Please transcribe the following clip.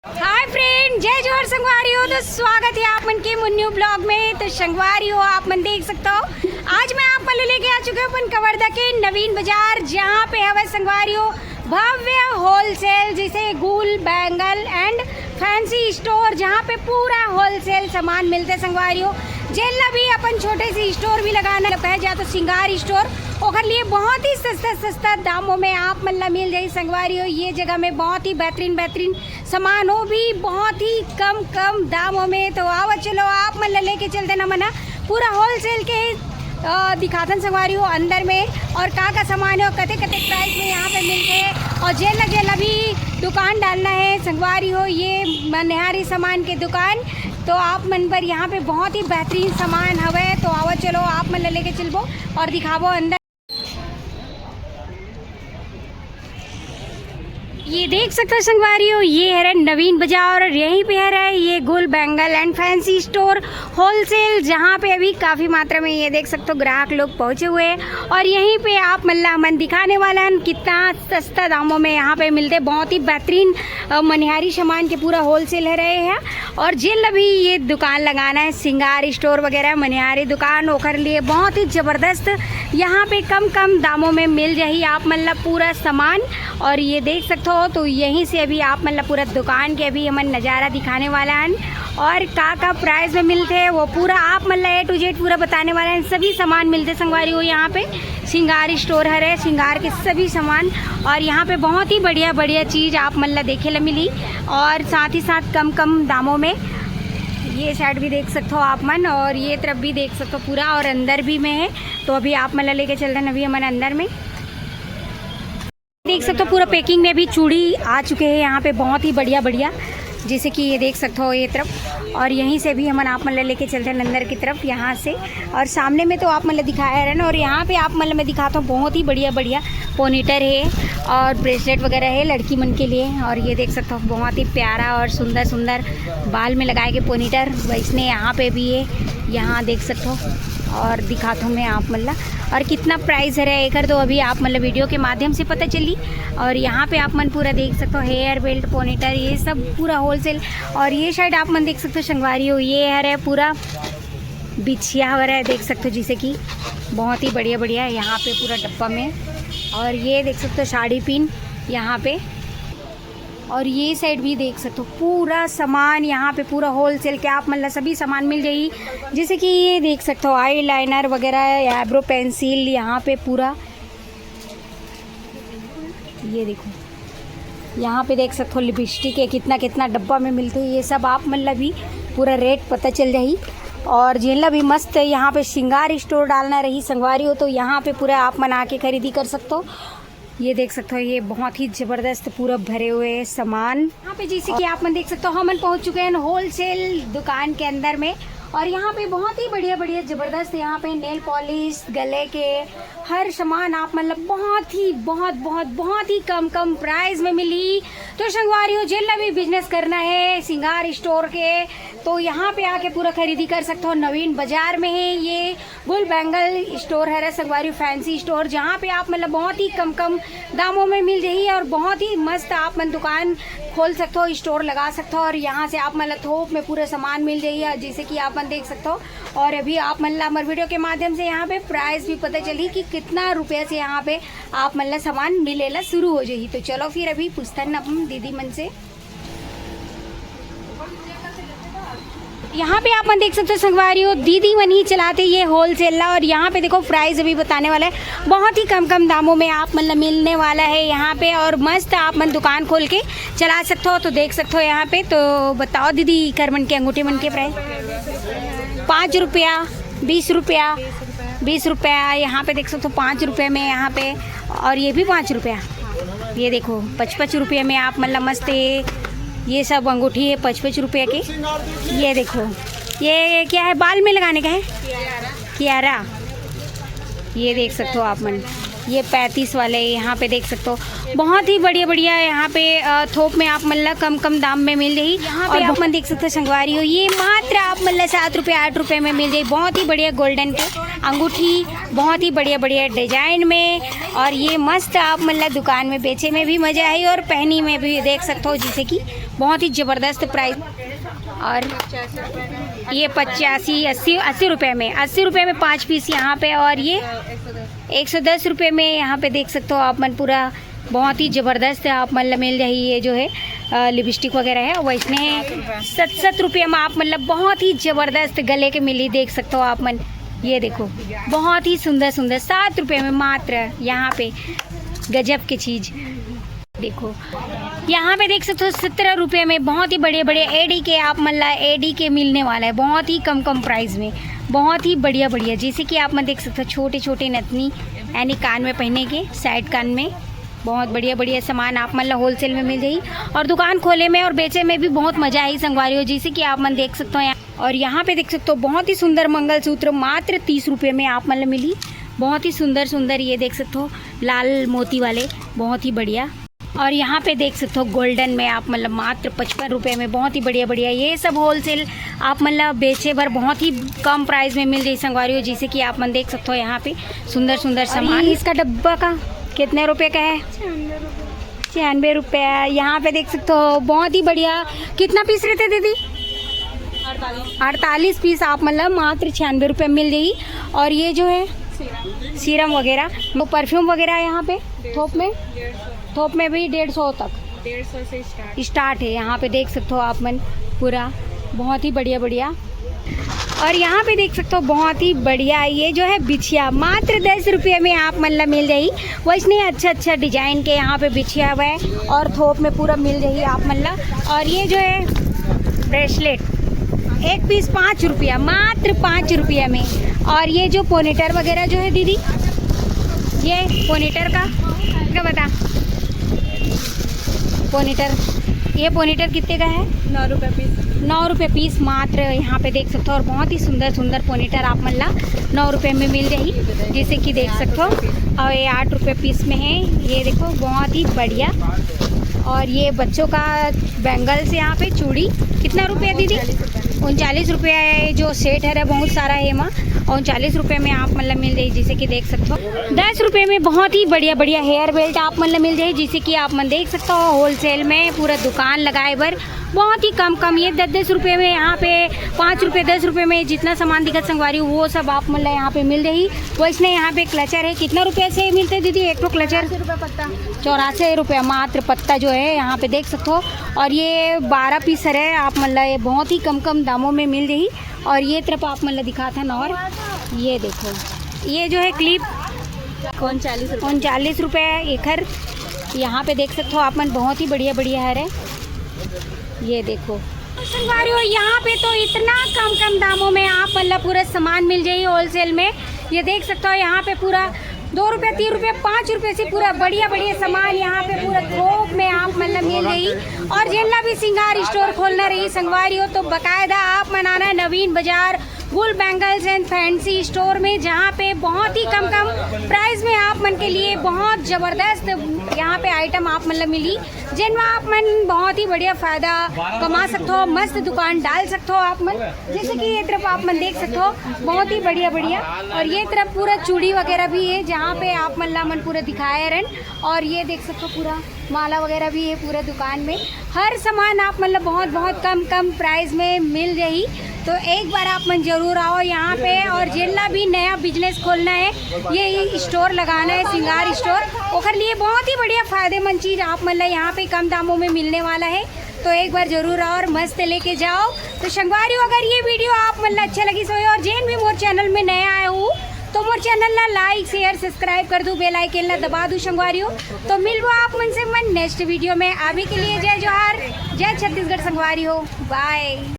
Hi friend, जय जोहर संगवारी हो। तो स्वागत है आप मन के मुन्नू ब्लॉग में। तो संगवारी हो, आप मन देख सकते हो आज मैं आप मन लेके आ चुके हूँ कवर्धा के नवीन बाजार, जहाँ पे है संगवारी हो भव्य होलसेल जैसे गुल बैंगल एंड फैंसी स्टोर, जहाँ पे पूरा होलसेल सामान मिलते संगवारी हो। जेला भी अपन छोटे से स्टोर भी लगाना कहे जाए तो श्रृंगार स्टोर ओखर लिए बहुत ही सस्ता दामों में आप मतलब मिल जाए संगवारी हो। ये जगह में बहुत ही बेहतरीन सामान हो भी बहुत ही कम दामों में। तो आओ चलो आप मतलब लेके चलते ना मना पूरा होलसेल के दिखातन संगवारी हो अंदर में, और का सामान हो कते प्राइस में यहाँ पे मिलते हैं। और जेला भी दुकान डालना है संगवारी हो, ये मनहारी सामान के दुकान। तो आप मन पर यहाँ पे बहुत ही बेहतरीन सामान हवे। तो आओ चलो आप मन लेके चलबो और दिखाबो अंदर। ये देख सकते हो संगवारी हो, ये है नवीन बाजार और यहीं पे है ये गुल bangle and fancy store wholesale, जहाँ पे अभी काफ़ी मात्रा में ये देख सकते हो ग्राहक लोग पहुँचे हुए हैं। और यहीं पे आप मल्ला मन दिखाने वाला है कितना सस्ता दामों में यहाँ पे मिलते, बहुत ही बेहतरीन मनिहारी सामान के पूरा होलसेल है रहे हैं। और जिन अभी ये दुकान लगाना है श्रृंगार स्टोर वगैरह मनिहारी दुकान ओखर लिए बहुत ही ज़बरदस्त यहाँ पे कम दामों में मिल जाही आप मतलब पूरा सामान। और ये देख सकते हो तो यहीं से अभी आप मतलब पूरा दुकान के अभी हमें नज़ारा दिखाने वाला है और का प्राइस में मिलते हैं वो पूरा आप मतलब A to Z पूरा बताने वाला है। सभी सामान मिलते संगवारी हो यहाँ पे श्रृंगार स्टोर है, श्रृंगार के सभी सामान। और यहाँ पे बहुत ही बढ़िया चीज़ आप मतलब देखे ला मिली और साथ ही साथ कम दामों में। ये साइड भी देख सकते हो आप मन और ये तरफ भी देख सकते हो पूरा, और अंदर भी में है। तो अभी आप मतलब लेके चल रहे हैं अभी हमारे अंदर में देख सकते हो पूरा पैकिंग में भी चूड़ी आ चुके हैं यहाँ पे बहुत ही बढ़िया जैसे कि ये देख सकते हो ये तरफ। और यहीं से भी हम आप मतलब लेके चलते हैं अंदर की तरफ यहाँ से। और सामने में तो आप मतलब दिखाया है ना, और यहाँ पे आप मतलब मैं दिखाता हूँ बहुत ही बढ़िया पोनीटर है और ब्रेसलेट वगैरह है लड़की मन के लिए। और ये देख सकते हो बहुत ही प्यारा और सुंदर बाल में लगाए गए पोनीटर वैसने यहाँ पे भी है, यहाँ देख सकते हो। और दिखाता हूँ मैं आप मतलब और कितना प्राइस है एक तो अभी आप मतलब वीडियो के माध्यम से पता चली। और यहाँ पे आप मन पूरा देख सकते हो हेयर बेल्ट पोनीटर ये सब पूरा होलसेल। और ये साइड आप मन देख सकते हो संगवारी हो, ये है पूरा बिछिया वगैरह देख सकते हो जैसे कि बहुत ही बढ़िया यहाँ पे पूरा डब्बा में। और ये देख सकते हो साड़ी पिन यहाँ पे। और ये साइड भी देख सकते हो पूरा सामान यहाँ पे पूरा होलसेल के आप मतलब सभी सामान मिल जाएगी। जैसे कि ये देख सकते हो आई लाइनर वगैरह आईब्रो पेंसिल यहाँ पे पूरा, ये देखो यहाँ पे देख सकते हो लिपस्टिक है कितना डब्बा में मिलते हैं। ये सब आप मतलब भी पूरा रेट पता चल जाही। और जेला भी मस्त है यहाँ पे श्रृंगार स्टोर डालना रही संगवारी हो तो यहाँ पे पूरा आप मना के खरीदी कर सकते हो। ये देख सकते हो ये बहुत ही ज़बरदस्त पूरा भरे हुए सामान यहाँ पे जैसे कि आप मन देख सकते हो हम पहुँच चुके हैं होलसेल दुकान के अंदर में। और यहाँ पे बहुत ही बढ़िया ज़बरदस्त यहाँ पे नेल पॉलिश गले के हर सामान आप मतलब बहुत ही कम प्राइस में मिली। तो संगवारी हो जेला भी बिजनेस करना है श्रृंगार स्टोर के तो यहाँ पे आके पूरा खरीदी कर सकते हो। नवीन बाजार में है ये गुल बैंगल स्टोर है संगवारी फैंसी स्टोर, जहाँ पे आप मतलब बहुत ही कम दामों में मिल जाइए और बहुत ही मस्त आप मन दुकान खोल सकते हो, स्टोर लगा सकते हो। और यहाँ से आप मतलब थोक में पूरा सामान मिल जाइए जैसे कि आप मन देख सकते हो। और अभी आप मतलब हमारे वीडियो के माध्यम से यहाँ पे प्राइस भी पता चली कि कितना रुपये से यहाँ पे आप मतलब सामान मिलेला शुरू हो जाएगी। तो चलो फिर अभी पूछतन अपन दीदी मन से। यहाँ पे आप मन देख सकते हो संगवारी हो दीदी मन ही चलाते ये होलसेल। और यहाँ पे देखो प्राइस अभी बताने वाला है बहुत ही कम दामों में आप मतलब मिलने वाला है यहाँ पे। और मस्त आप मन दुकान खोल के चला सकते हो। तो देख सकते हो यहाँ पे। तो बताओ दीदी करमन के अंगूठे मन के प्राइस 5 रुपया 20 रुपया यहाँ पे देख सकते हो 5 रुपये में यहाँ पे। और ये भी 5 रुपया, ये देखो 55 रुपये में आप मतलब मस्त ये सब अंगूठी है 55 रुपये के। ये देखो ये क्या है बाल में लगाने का है कियारा, ये देख सकते हो आप मन। ये 35 वाले यहाँ पे देख सकते हो बहुत ही बढ़िया यहाँ पे थोक में आप मतलब कम दाम में मिल रही। यहाँ पे आप मन देख सकते हो संगवारी हो ये मात्र आप मतलब 7 रुपये 8 रुपये में मिल जाए। बहुत ही बढ़िया गोल्डन के अंगूठी बहुत ही बढ़िया डिजाइन में। और ये मस्त आप मतलब दुकान में बेचे में भी मजा आई और पहनी में भी देख सकते हो जैसे कि बहुत ही ज़बरदस्त प्राइस। और ये 85-80 रुपये में 80 रुपये में 5 पीस यहाँ पे। और ये 110 रुपये में यहाँ पे देख सकते हो आप मन पूरा बहुत ही ज़बरदस्त है। आप मतलब मिल जाए ये जो है लिपस्टिक वगैरह है वो इसने 7 रुपये में आप मतलब बहुत ही ज़बरदस्त गले के मिली देख सकते हो आप मन। ये देखो बहुत ही सुंदर सुंदर 7 रुपये में मात्र यहाँ पे गजब की चीज़। देखो यहाँ पे देख सकते हो 17 रुपये में बहुत ही बड़े बड़े एडी के आप मतलब एडी के मिलने वाला है बहुत ही कम प्राइस में, बहुत ही बढ़िया बढ़िया। जैसे कि आप देख सकते हो छोटे छोटे नथनी यानी कान में पहनने के साइड कान में बहुत बढ़िया बढ़िया सामान आप मतलब होलसेल में मिल जाएगी। और दुकान खोले में और बेचे में भी बहुत मज़ा आई संगवारी हो, जैसे कि आप मन देख सकते हो यहाँ। और यहाँ पे देख सकते हो बहुत ही सुंदर मंगलसूत्र मात्र 30 रुपये में आप मतलब मिली, बहुत ही सुंदर सुंदर। ये देख सकते हो लाल मोती वाले बहुत ही बढ़िया। और यहाँ पे देख सकते हो गोल्डन में आप मतलब मात्र 55 रुपये में बहुत ही बढ़िया बढ़िया। ये सब होलसेल आप मतलब बेचे पर बहुत ही कम प्राइस में मिल जाए संगवारी हो, जैसे कि आप मन देख सकते हो यहाँ पे सुंदर सुंदर सामान। इसका डब्बा का कितने रुपए का है? 96 रुपये। यहाँ पे देख सकते हो बहुत ही बढ़िया। कितना पीस रहते दीदी? 48 पीस आप मतलब मात्र 96 रुपये मिल जाएगी। और ये जो है सीरम वगैरह वो परफ्यूम वगैरह यहाँ पे थोप में भी 150 तक 150 से स्टार्ट है। यहाँ पे देख सकते हो आप मन पूरा बहुत ही बढ़िया बढ़िया। और यहाँ पे देख सकते हो बहुत ही बढ़िया ये जो है बिछिया मात्र 10 रुपये में आप मतलब मिल जाएगी। वैसे अच्छा डिजाइन के यहाँ पे बिछिया हुआ है और थोप में पूरा मिल जाएगी आप मतलब। और ये जो है ब्रेसलेट एक पीस 5 रुपया मात्र 5 रुपये में। और ये जो पोनीटर वगैरह जो है दीदी, ये पोनीटर का क्या बता पोनीटर, ये पोनीटर कितने का है? 9 रुपये पीस। 9 रुपये पीस मात्र यहाँ पे देख सकते हो। और बहुत ही सुंदर सुंदर पोनीटर आप मतलब 9 रुपये में मिल जाएगी, जैसे कि देख सकते हो। और ये 8 रुपये पीस में है, ये देखो बहुत ही बढ़िया। और ये बच्चों का बैंगल्स यहाँ पे चूड़ी कितना रुपया दीदी? 39 रुपये है। जो सेट है बहुत सारा है माँ, और 39 रुपये में आप मतलब मिल जाएगी, जैसे कि देख सकते हो। 10 रुपये में बहुत ही बढ़िया बढ़िया हेयर बेल्ट आप मतलब मिल जाएगी, जैसे कि आप मन देख सकते हो। होलसेल में पूरा दुकान लगाए बर बहुत ही कम ये 10 रुपये में यहाँ पे 5 रुपये 10 रुपये में जितना सामान दिखत संगवारी वो सब आप मतलब यहाँ पे मिल जाएगी। वैसे यहाँ पे क्लचर है कितना रुपये से मिलते हैं दीदी? एक तो क्लचर 84 रुपये पत्ता। 84 रुपये मात्र पत्ता जो है यहाँ पे देख सकते हो। और ये 12 पीस है आप मतलब ये बहुत ही कम दामों में मिल जाएगी। और ये तरफ आप मतलब दिखा था और ये देखो ये जो है क्लिप 39 रुपये एक। यहाँ पे देख सकते हो आप मन बहुत ही बढ़िया बढ़िया है। ये देखो संगवारी हो यहाँ पे तो इतना कम दामों में आप मतलब पूरा सामान मिल जाएगी होलसेल में। ये देख सकते हो यहाँ पे पूरा 2 रुपये 3 रुपये 5 रुपये से पूरा बढ़िया बढ़िया सामान यहाँ पे पूरा थोक में आप मतलब मिल जाएगी। और जिनला भी सिंगार स्टोर खोलना रही संगवारी हो तो बकायदा आप मनाना नवीन बाजार गुल बैंगल्स एंड फैंसी स्टोर में, जहाँ पे बहुत ही कम प्राइस में आप मन के लिए बहुत ज़बरदस्त यहाँ पे आइटम आप मतलब मिली, जिनमें आप मन बहुत ही बढ़िया फ़ायदा कमा सकते हो, मस्त दुकान डाल सकते हो आप मन। जैसे कि ये तरफ आप मन देख सकते हो बहुत ही बढ़िया बढ़िया। और ये तरफ पूरा चूड़ी वगैरह भी है, जहाँ पे आप मन पूरा दिखाया रन। और ये देख सकते हो पूरा माला वगैरह भी है पूरा दुकान में। हर सामान आप मतलब बहुत कम प्राइस में मिल जाएगी। तो एक बार आप मन जरूर आओ यहाँ पे। और जिनला भी नया बिजनेस खोलना है, ये स्टोर लगाना है सिंगार स्टोर, ओखर लिए बहुत ही बढ़िया फ़ायदेमंद चीज़ आप मतलब यहाँ पे कम दामों में मिलने वाला है। तो एक बार जरूर आओ और मस्त लेके जाओ। तो संगवारी अगर ये वीडियो आप मतलब अच्छा लगी सो और जैन भी मोर चैनल में नया आया हूँ तो मोर चैनल ला लाइक शेयर सब्सक्राइब कर दूँ, बेल आइकन ला दबा दूँ संगवारी हो। तो मिलबो आप मन से मन नेक्स्ट वीडियो में। अभी के लिए जय जोहार, जय छत्तीसगढ़ संगवारी हो, बाय।